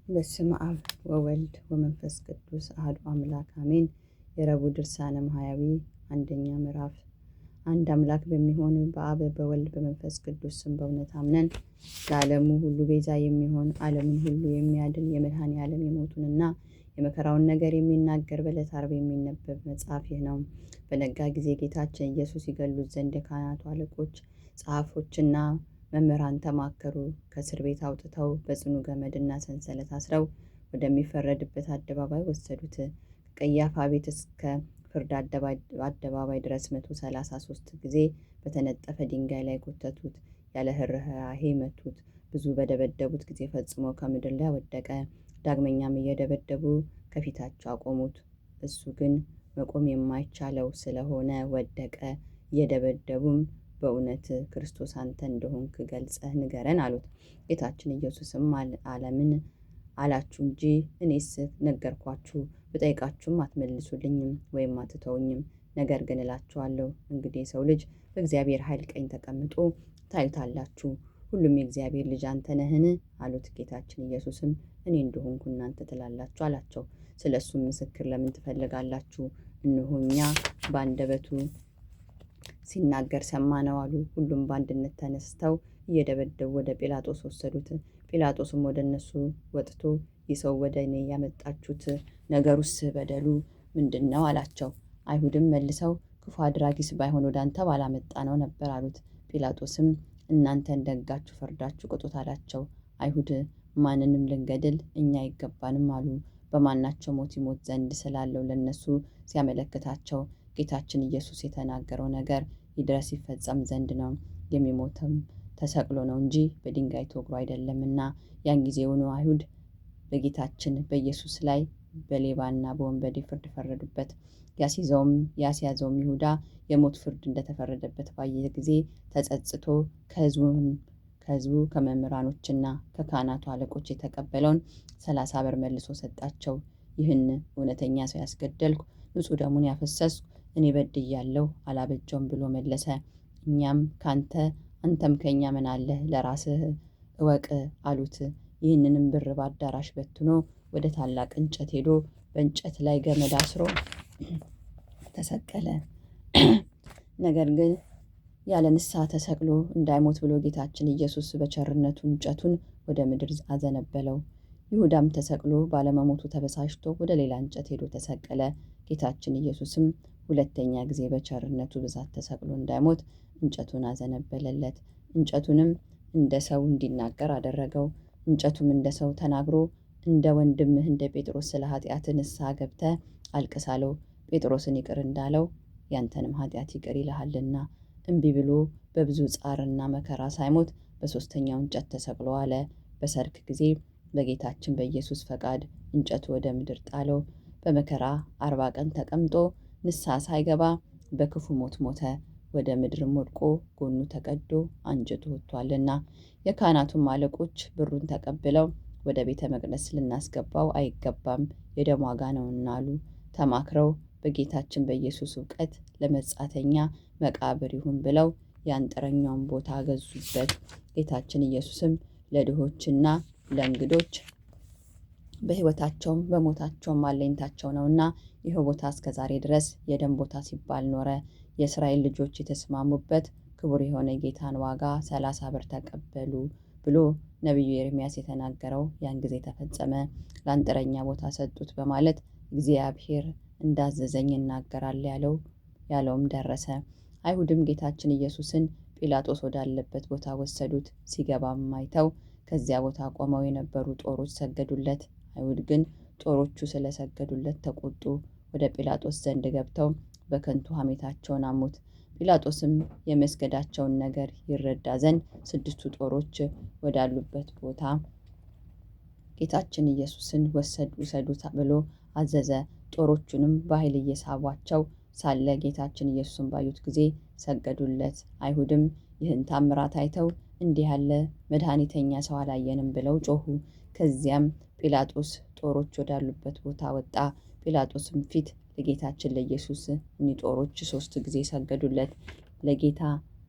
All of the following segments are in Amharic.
በስመ አብ ወወልድ ወመንፈስ ቅዱስ አሐዱ አምላክ አሜን። የረቡዕ ድርሳነ ማህያዊ አንደኛ ምዕራፍ። አንድ አምላክ በሚሆን በአብ በወልድ በመንፈስ ቅዱስ ስም በእውነት አምነን ለዓለሙ ሁሉ ቤዛ የሚሆን ዓለምን ሁሉ የሚያድን የመድኃኔ ዓለም የሞቱንና የመከራውን ነገር የሚናገር በዕለተ ዓርብ የሚነበብ መጽሐፍ ይህ ነው። በነጋ ጊዜ ጌታችን ኢየሱስ ይገሉት ዘንድ የካህናቱ አለቆች ጸሐፎችና መምህራን ተማከሩ። ከእስር ቤት አውጥተው በጽኑ ገመድና ሰንሰለት አስረው ወደሚፈረድበት አደባባይ ወሰዱት። ከቀያፋ ቤት እስከ ፍርድ አደባባይ ድረስ 133 ጊዜ በተነጠፈ ድንጋይ ላይ ጎተቱት። ያለ ርኅራኄ መቱት። ብዙ በደበደቡት ጊዜ ፈጽሞ ከምድር ላይ ወደቀ። ዳግመኛም እየደበደቡ ከፊታቸው አቆሙት። እሱ ግን መቆም የማይቻለው ስለሆነ ወደቀ። እየደበደቡም በእውነት ክርስቶስ አንተ እንደሆንክ ገልጸህ ንገረን አሉት። ጌታችን ኢየሱስም ዓለምን አላችሁ እንጂ እኔስ ነገርኳችሁ። ብጠይቃችሁም አትመልሱልኝም ወይም አትተውኝም። ነገር ግን እላችኋለሁ እንግዲህ የሰው ልጅ በእግዚአብሔር ኃይል ቀኝ ተቀምጦ ታዩታላችሁ። ሁሉም የእግዚአብሔር ልጅ አንተ ነህን አሉት። ጌታችን ኢየሱስም እኔ እንደሆንኩ እናንተ ትላላችሁ አላቸው። ስለ እሱም ምስክር ለምን ትፈልጋላችሁ? እነሆ እኛ በአንደበቱ ሲናገር ሰማነው አሉ። ሁሉም በአንድነት ተነስተው እየደበደቡ ወደ ጲላጦስ ወሰዱት። ጲላጦስም ወደ እነሱ ወጥቶ ይህ ሰው ወደ እኔ ያመጣችሁት ነገሩስ በደሉ ምንድን ነው አላቸው። አይሁድም መልሰው ክፉ አድራጊስ ባይሆን ወደ አንተ ባላመጣ ነው ነበር አሉት። ጲላጦስም እናንተ እንደጋችሁ ፈርዳችሁ ቅጡት አላቸው። አይሁድ ማንንም ልንገድል እኛ አይገባንም አሉ። በማናቸው ሞት ይሞት ዘንድ ስላለው ለነሱ ሲያመለክታቸው ጌታችን ኢየሱስ የተናገረው ነገር ይድረስ ይፈጸም ዘንድ ነው። የሚሞተም ተሰቅሎ ነው እንጂ በድንጋይ ተወግሮ አይደለምና። ያን ጊዜውኑ አይሁድ በጌታችን በኢየሱስ ላይ በሌባና በወንበዴ ፍርድ ፈረዱበት። ያስያዘውም ይሁዳ የሞት ፍርድ እንደተፈረደበት ባየ ጊዜ ተጸጽቶ ከሕዝቡ ከመምህራኖችና ከካህናቱ አለቆች የተቀበለውን 30 ብር መልሶ ሰጣቸው። ይህን እውነተኛ ሰው ያስገደልኩ ንጹሕ ደሙን ያፈሰስኩ እኔ በድያለሁ አላበጀውም ብሎ መለሰ። እኛም ካንተ አንተም ከእኛ ምን አለህ? ለራስህ እወቅ አሉት። ይህንንም ብር በአዳራሽ በትኖ ወደ ታላቅ እንጨት ሄዶ በእንጨት ላይ ገመድ አስሮ ተሰቀለ። ነገር ግን ያለ ንስሐ ተሰቅሎ እንዳይሞት ብሎ ጌታችን ኢየሱስ በቸርነቱ እንጨቱን ወደ ምድር አዘነበለው። ይሁዳም ተሰቅሎ ባለመሞቱ ተበሳጭቶ ወደ ሌላ እንጨት ሄዶ ተሰቀለ። ጌታችን ኢየሱስም ሁለተኛ ጊዜ በቸርነቱ ብዛት ተሰቅሎ እንዳይሞት እንጨቱን አዘነበለለት። እንጨቱንም እንደ ሰው እንዲናገር አደረገው። እንጨቱም እንደ ሰው ተናግሮ እንደ ወንድምህ እንደ ጴጥሮስ ስለ ኃጢአት ንስሐ ገብተህ አልቅስ አለው። ጴጥሮስን ይቅር እንዳለው ያንተንም ኃጢአት ይቅር ይልሃልና እምቢ ብሎ በብዙ ጻርና መከራ ሳይሞት በሦስተኛው እንጨት ተሰቅሎ አለ። በሰርክ ጊዜ በጌታችን በኢየሱስ ፈቃድ እንጨቱ ወደ ምድር ጣለው። በመከራ 40 ቀን ተቀምጦ ንስሐ ሳይገባ በክፉ ሞት ሞተ። ወደ ምድርም ወድቆ ጎኑ ተቀዶ አንጀቱ ወጥቷልና። የካህናቱም አለቆች ብሩን ተቀብለው ወደ ቤተ መቅደስ ልናስገባው አይገባም፣ የደም ዋጋ ነውና አሉ። ተማክረው በጌታችን በኢየሱስ እውቀት ለመጻተኛ መቃብር ይሁን ብለው የአንጥረኛውን ቦታ ገዙበት። ጌታችን ኢየሱስም ለድሆችና ለእንግዶች በሕይወታቸውም በሞታቸውም አለኝታቸው ነውና ይህ ቦታ እስከ ዛሬ ድረስ የደም ቦታ ሲባል ኖረ። የእስራኤል ልጆች የተስማሙበት ክቡር የሆነ ጌታን ዋጋ 30 ብር ተቀበሉ ብሎ ነቢዩ ኤርምያስ የተናገረው ያን ጊዜ ተፈጸመ። ለአንጥረኛ ቦታ ሰጡት በማለት እግዚአብሔር እንዳዘዘኝ እናገራል ያለውም ደረሰ። አይሁድም ጌታችን ኢየሱስን ጲላጦስ ወዳለበት ቦታ ወሰዱት። ሲገባም አይተው ከዚያ ቦታ ቆመው የነበሩ ጦሮች ሰገዱለት። አይሁድ ግን ጦሮቹ ስለሰገዱለት ተቆጡ። ወደ ጲላጦስ ዘንድ ገብተው በከንቱ ሐሜታቸውን አሙት። ጲላጦስም የመስገዳቸውን ነገር ይረዳ ዘንድ 6 ጦሮች ወዳሉበት ቦታ ጌታችን ኢየሱስን ውሰዱት ብሎ አዘዘ። ጦሮቹንም በኃይል እየሳቧቸው ሳለ ጌታችን ኢየሱስን ባዩት ጊዜ ሰገዱለት። አይሁድም ይህን ታምራት አይተው እንዲህ ያለ መድኃኒተኛ ሰው አላየንም ብለው ጮኹ። ከዚያም ጲላጦስ ጦሮች ወዳሉበት ቦታ ወጣ። ጲላጦስም ፊት ለጌታችን ለኢየሱስ እኒህ ጦሮች 3 ጊዜ ሰገዱለት። ለጌታ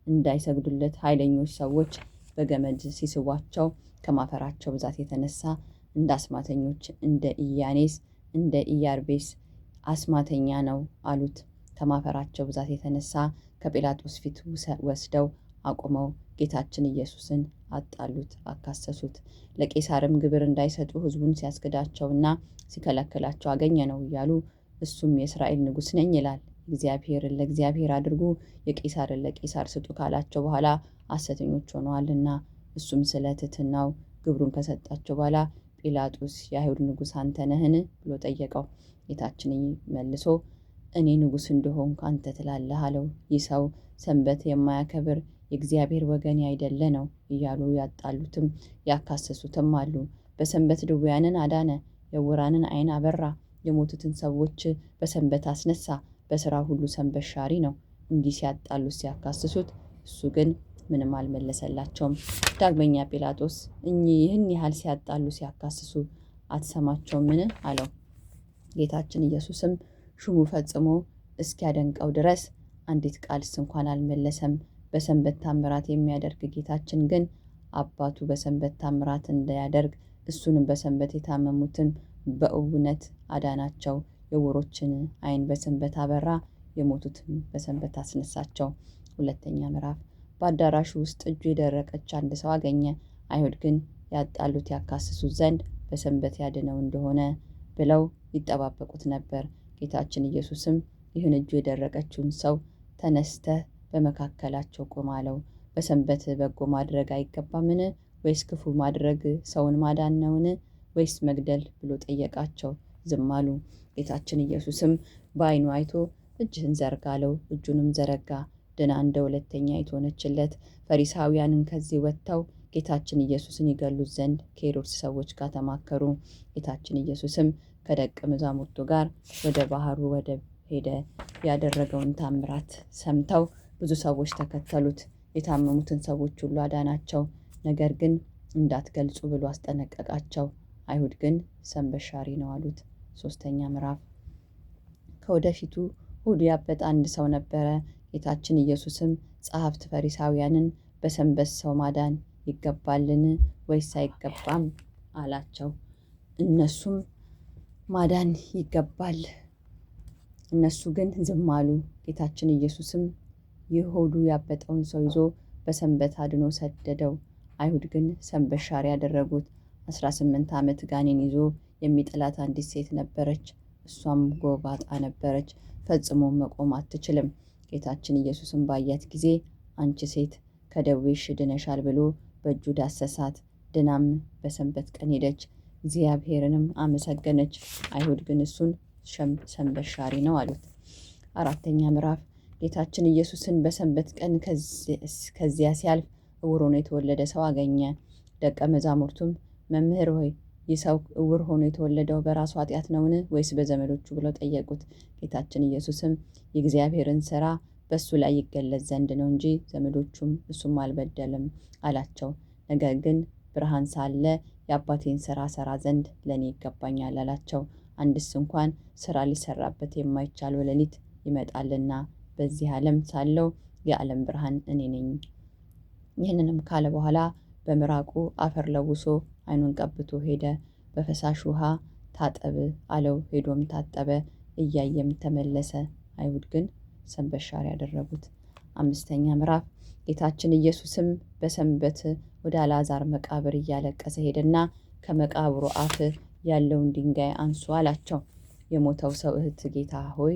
እንዳይሰግዱለት ኃይለኞች ሰዎች በገመድ ሲስቧቸው ከማፈራቸው ብዛት የተነሳ እንደ አስማተኞች እንደ ኢያኔስ እንደ ኢያርቤስ አስማተኛ ነው አሉት። ከማፈራቸው ብዛት የተነሳ ከጲላጦስ ፊት ወስደው አቁመው ጌታችን ኢየሱስን አጣሉት፣ አካሰሱት። ለቄሳርም ግብር እንዳይሰጡ ሕዝቡን ሲያስገዳቸውና ሲከለክላቸው አገኘ ነው እያሉ እሱም የእስራኤል ንጉሥ ነኝ ይላል። እግዚአብሔርን ለእግዚአብሔር አድርጉ፣ የቄሳርን ለቄሳር ስጡ ካላቸው በኋላ ሐሰተኞች ሆነዋልና። እሱም ስለ ትሕትናው ግብሩን ከሰጣቸው በኋላ ጲላጦስ የአይሁድ ንጉሥ አንተ ነህን ብሎ ጠየቀው። ጌታችን መልሶ እኔ ንጉሥ እንደሆንኩ አንተ ትላለህ አለው። ይህ ሰው ሰንበት የማያከብር የእግዚአብሔር ወገን አይደለ ነው እያሉ ያጣሉትም ያካሰሱትም አሉ። በሰንበት ድውያንን አዳነ፣ የዕውራንን ዓይን አበራ፣ የሞቱትን ሰዎች በሰንበት አስነሳ፣ በሥራ ሁሉ ሰንበት ሻሪ ነው። እንዲህ ሲያጣሉት ሲያካስሱት፣ እሱ ግን ምንም አልመለሰላቸውም። ዳግመኛ ጲላጦስ ይህን ያህል ሲያጣሉ ሲያካስሱ አትሰማቸውምን አለው። ጌታችን ኢየሱስም ሹሙ ፈጽሞ እስኪያደንቀው ድረስ አንዲት ቃልስ እንኳን አልመለሰም። በሰንበት ታምራት የሚያደርግ ጌታችን ግን አባቱ በሰንበት ታምራት እንዳያደርግ እሱንም በሰንበት የታመሙትን በእውነት አዳናቸው። የዕውሮችን ዓይን በሰንበት አበራ፣ የሞቱትን በሰንበት አስነሳቸው። ሁለተኛ ምዕራፍ። በአዳራሹ ውስጥ እጁ የደረቀች አንድ ሰው አገኘ። አይሁድ ግን ያጣሉት ያካስሱት ዘንድ በሰንበት ያድነው እንደሆነ ብለው ይጠባበቁት ነበር። ጌታችን ኢየሱስም ይህን እጁ የደረቀችውን ሰው ተነስተህ በመካከላቸው ቁም አለው። በሰንበት በጎ ማድረግ አይገባምን? ወይስ ክፉ ማድረግ ሰውን ማዳን ነውን? ወይስ መግደል ብሎ ጠየቃቸው። ዝም አሉ። ጌታችን ኢየሱስም በዓይኑ አይቶ እጅህን ዘርጋ አለው። እጁንም ዘረጋ፣ ድና እንደ ሁለተኛ ሆነችለት። ፈሪሳውያንን ከዚህ ወጥተው ጌታችን ኢየሱስን ይገሉት ዘንድ ከሄሮድስ ሰዎች ጋር ተማከሩ። ጌታችን ኢየሱስም ከደቀ መዛሙርቱ ጋር ወደ ባህሩ ወደብ ሄደ። ያደረገውን ታምራት ሰምተው ብዙ ሰዎች ተከተሉት። የታመሙትን ሰዎች ሁሉ አዳናቸው። ነገር ግን እንዳትገልጹ ብሎ አስጠነቀቃቸው። አይሁድ ግን ሰንበት ሻሪ ነው አሉት። ሶስተኛ ምዕራፍ። ከወደፊቱ ሆዱ ያበጠ አንድ ሰው ነበረ። ጌታችን ኢየሱስም ጸሐፍት ፈሪሳውያንን በሰንበት ሰው ማዳን ይገባልን ወይስ አይገባም አላቸው። እነሱም ማዳን ይገባል፣ እነሱ ግን ዝም አሉ። ጌታችን ኢየሱስም ይህ ሆዱ ያበጠውን ሰው ይዞ በሰንበት አድኖ ሰደደው። አይሁድ ግን ሰንበት ሻሪ ያደረጉት። 18 ዓመት ጋኔን ይዞ የሚጥላት አንዲት ሴት ነበረች። እሷም ጎባጣ ነበረች፣ ፈጽሞ መቆም አትችልም። ጌታችን ኢየሱስም ባያት ጊዜ አንቺ ሴት ከደዌሽ ድነሻል ብሎ በእጁ ዳሰሳት። ድናም በሰንበት ቀን ሄደች፣ እግዚአብሔርንም አመሰገነች። አይሁድ ግን እሱን ሰንበት ሻሪ ነው አሉት። አራተኛ ምዕራፍ። ጌታችን ኢየሱስን በሰንበት ቀን ከዚያ ሲያልፍ ዕውር ሆኖ የተወለደ ሰው አገኘ። ደቀ መዛሙርቱም መምህር ሆይ ይህ ሰው ዕውር ሆኖ የተወለደው በራሱ ኃጢአት ነውን ወይስ በዘመዶቹ ብለው ጠየቁት። ጌታችን ኢየሱስም የእግዚአብሔርን ሥራ በእሱ ላይ ይገለጽ ዘንድ ነው እንጂ ዘመዶቹም እሱም አልበደልም አላቸው። ነገር ግን ብርሃን ሳለ የአባቴን ሥራ ሠራ ዘንድ ለእኔ ይገባኛል አላቸው። አንድስ እንኳን ሥራ ሊሰራበት የማይቻል ሌሊት ይመጣልና በዚህ ዓለም ሳለው የዓለም ብርሃን እኔ ነኝ። ይህንንም ካለ በኋላ በምራቁ አፈር ለውሶ ዓይኑን ቀብቶ ሄደ። በፈሳሽ ውሃ ታጠብ አለው። ሄዶም ታጠበ፣ እያየም ተመለሰ። አይሁድ ግን ሰንበት ሻሪ ያደረጉት። አምስተኛ ምዕራፍ። ጌታችን ኢየሱስም በሰንበት ወደ አልዓዛር መቃብር እያለቀሰ ሄደና ከመቃብሩ አፍ ያለውን ድንጋይ አንሱ አላቸው። የሞተው ሰው እህት ጌታ ሆይ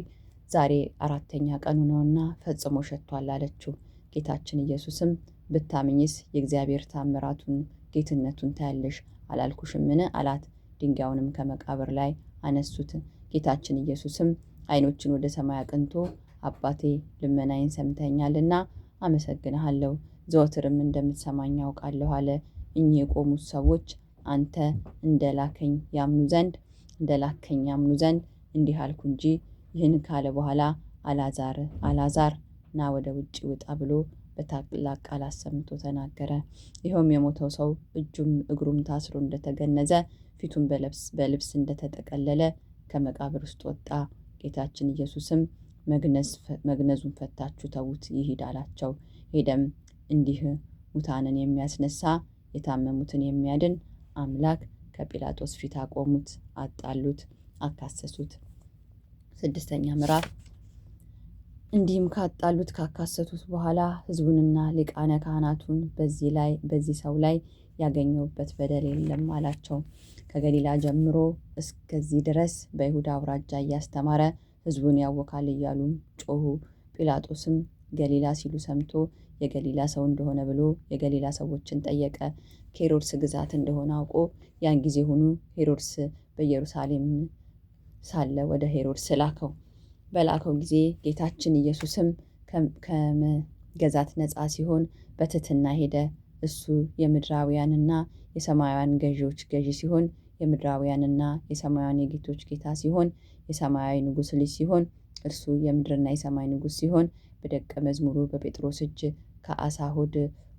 ዛሬ 4ኛ ቀኑ ነውና ፈጽሞ ሸቷል አለችው። ጌታችን ኢየሱስም ብታምኝስ የእግዚአብሔር ታምራቱን ጌትነቱን ታያለሽ አላልኩሽምን አላት። ድንጋዩንም ከመቃብር ላይ አነሱት። ጌታችን ኢየሱስም ዓይኖችን ወደ ሰማይ አቅንቶ አባቴ ልመናዬን ሰምተኛልና አመሰግንሃለሁ፣ ዘወትርም እንደምትሰማኝ ያውቃለሁ አለ። እኚህ የቆሙት ሰዎች አንተ እንደላከኝ ያምኑ ዘንድ እንዲህ አልኩ እንጂ። ይህን ካለ በኋላ አልዓዛር ና ወደ ውጭ ውጣ ብሎ በታላቅ ቃል አሰምቶ ተናገረ። ይኸውም የሞተው ሰው እጁም እግሩም ታስሮ እንደተገነዘ ፊቱን በልብስ እንደተጠቀለለ ከመቃብር ውስጥ ወጣ። ጌታችን ኢየሱስም መግነዙን ፈታችሁ ተዉት ይሂድ አላቸው። ሄደም እንዲህ ሙታንን የሚያስነሳ የታመሙትን የሚያድን አምላክ ከጲላጦስ ፊት አቆሙት፣ አጣሉት፣ አካሰሱት። 6ኛ ምዕራፍ እንዲህም ካጣሉት ካካሰቱት በኋላ ሕዝቡንና ሊቃነ ካህናቱን በዚህ ሰው ላይ ያገኘሁበት በደል የለም አላቸው። ከገሊላ ጀምሮ እስከዚህ ድረስ በይሁዳ አውራጃ እያስተማረ ሕዝቡን ያወካል እያሉም ጮኹ። ጲላጦስም ገሊላ ሲሉ ሰምቶ የገሊላ ሰው እንደሆነ ብሎ የገሊላ ሰዎችን ጠየቀ። ከሄሮድስ ግዛት እንደሆነ አውቆ ያን ጊዜ ሆኑ ሄሮድስ በኢየሩሳሌም ሳለ ወደ ሄሮድስ ላከው። በላከው ጊዜ ጌታችን ኢየሱስም ከመገዛት ነፃ ሲሆን በትሕትና ሄደ። እሱ የምድራውያንና የሰማያውያን ገዢዎች ገዢ ሲሆን የምድራውያንና የሰማያውያን የጌቶች ጌታ ሲሆን የሰማያዊ ንጉሥ ልጅ ሲሆን እርሱ የምድርና የሰማይ ንጉሥ ሲሆን በደቀ መዝሙሩ በጴጥሮስ እጅ ከዓሣ ሆድ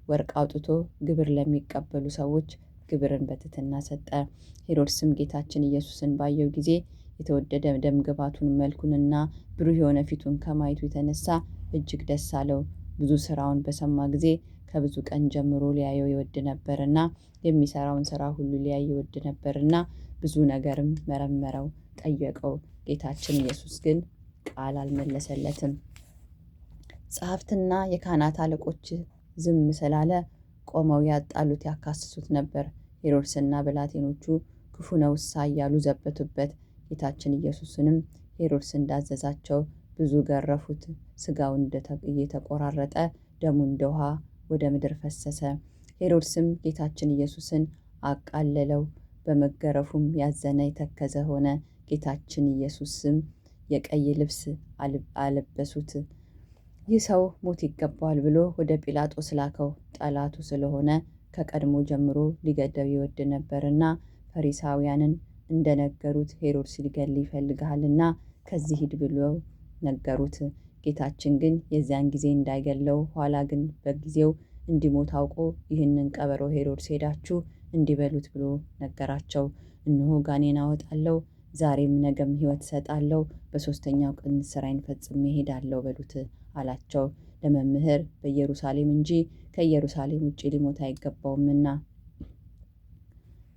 ወርቅ አውጥቶ ግብር ለሚቀበሉ ሰዎች ግብርን በትሕትና ሰጠ። ሄሮድስም ጌታችን ኢየሱስን ባየው ጊዜ የተወደደ ደምግባቱን መልኩንና ብሩህ የሆነ ፊቱን ከማየቱ የተነሳ እጅግ ደስ አለው። ብዙ ሥራውን በሰማ ጊዜ ከብዙ ቀን ጀምሮ ሊያየው ይወድ ነበርና የሚሠራውን ሥራ ሁሉ ሊያይ ይወድ ነበርና ብዙ ነገርም መረመረው፣ ጠየቀው። ጌታችን ኢየሱስ ግን ቃል አልመለሰለትም። ጸሐፍትና የካህናት አለቆች ዝም ስላለ ቆመው ያጣሉት ያካስሱት ነበር። ሄሮድስና ብላቴኖቹ ክፉ ነውሳ እያሉ ዘበቱበት። ጌታችን ኢየሱስንም ሄሮድስ እንዳዘዛቸው ብዙ ገረፉት። ሥጋው እየተቆራረጠ ደሙ እንደ ውሃ ወደ ምድር ፈሰሰ። ሄሮድስም ጌታችን ኢየሱስን አቃለለው። በመገረፉም ያዘነ የተከዘ ሆነ። ጌታችን ኢየሱስም የቀይ ልብስ አለበሱት። ይህ ሰው ሞት ይገባዋል ብሎ ወደ ጲላጦስ ላከው። ጠላቱ ስለሆነ ከቀድሞ ጀምሮ ሊገድለው ይወድ ነበርና ፈሪሳውያንን እንደነገሩት ሄሮድስ ሊገድል ይፈልግሃልና ከዚህ ሂድ ብለው ነገሩት። ጌታችን ግን የዚያን ጊዜ እንዳይገድለው ኋላ ግን በጊዜው እንዲሞት አውቆ ይህንን ቀበሮ ሄሮድስ ሄዳችሁ እንዲበሉት ብሎ ነገራቸው። እነሆ ጋኔን አወጣለሁ፣ ዛሬም ነገም ሕይወት እሰጣለሁ፣ በሦስተኛው ቀን ሥራዬን ፈጽሜ እሄዳለሁ በሉት አላቸው። ለመምህር በኢየሩሳሌም እንጂ ከኢየሩሳሌም ውጭ ሊሞት አይገባውምና።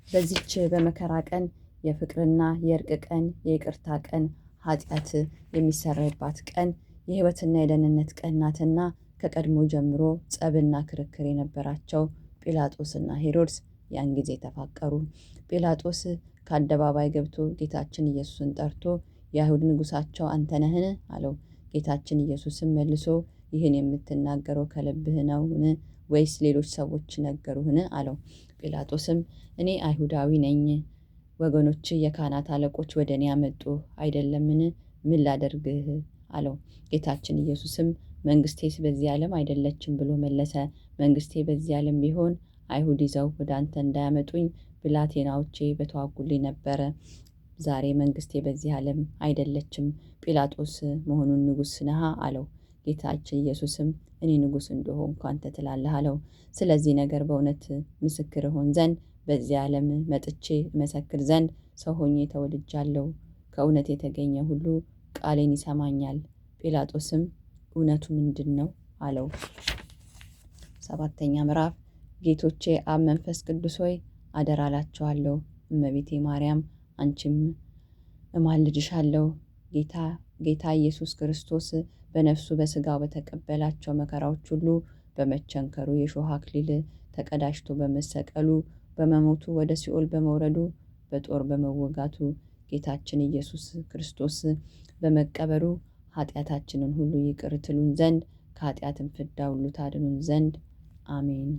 በዚች በመከራ ቀን የፍቅርና የእርቅ ቀን፣ የይቅርታ ቀን፣ ኃጢአት የሚሰረይባት ቀን፣ የሕይወትና የደህንነት ቀን ናትና ከቀድሞ ጀምሮ ጸብና ክርክር የነበራቸው ጲላጦስና ሄሮድስ ያን ጊዜ ተፋቀሩ። ጲላጦስ ከአደባባይ ገብቶ ጌታችን ኢየሱስን ጠርቶ የአይሁድ ንጉሣቸው አንተ ነህን? አለው። ጌታችን ኢየሱስም መልሶ ይህን የምትናገረው ከልብህ ነውን? ወይስ ሌሎች ሰዎች ነገሩህን? አለው። ጲላጦስም እኔ አይሁዳዊ ነኝ፣ ወገኖች የካህናት አለቆች ወደ እኔ ያመጡ አይደለምን? ምን ላደርግህ? አለው። ጌታችን ኢየሱስም መንግሥቴስ በዚህ ዓለም አይደለችም ብሎ መለሰ። መንግሥቴ በዚህ ዓለም ቢሆን አይሁድ ይዘው ወደ አንተ እንዳያመጡኝ ብላቴናዎቼ በተዋጉልኝ ነበረ። ዛሬ መንግሥቴ በዚህ ዓለም አይደለችም። ጲላጦስ መሆኑን ንጉሥ ነሃ? አለው። ጌታችን ኢየሱስም እኔ ንጉሥ እንደሆንኩ አንተ ትላለህ አለው። ስለዚህ ነገር በእውነት ምስክር እሆን ዘንድ በዚህ ዓለም መጥቼ እመሰክር ዘንድ ሰው ሆኜ ተወልጃለሁ። ከእውነት የተገኘ ሁሉ ቃሌን ይሰማኛል። ጲላጦስም እውነቱ ምንድን ነው? አለው። 7ኛ ምዕራፍ ጌቶቼ አብ መንፈስ ቅዱስ ሆይ አደራ እላችኋለሁ። እመቤቴ ማርያም አንቺም እማልድሻለሁ። ጌታ ኢየሱስ ክርስቶስ በነፍሱ በሥጋው በተቀበላቸው መከራዎች ሁሉ በመቸንከሩ የሾህ አክሊል ተቀዳጅቶ በመሰቀሉ በመሞቱ ወደ ሲኦል በመውረዱ በጦር በመወጋቱ ጌታችን ኢየሱስ ክርስቶስ በመቀበሩ ኃጢአታችንን ሁሉ ይቅር ትሉን ዘንድ ከኃጢአትም ፍዳ ሁሉ ታድኑን ዘንድ አሜን።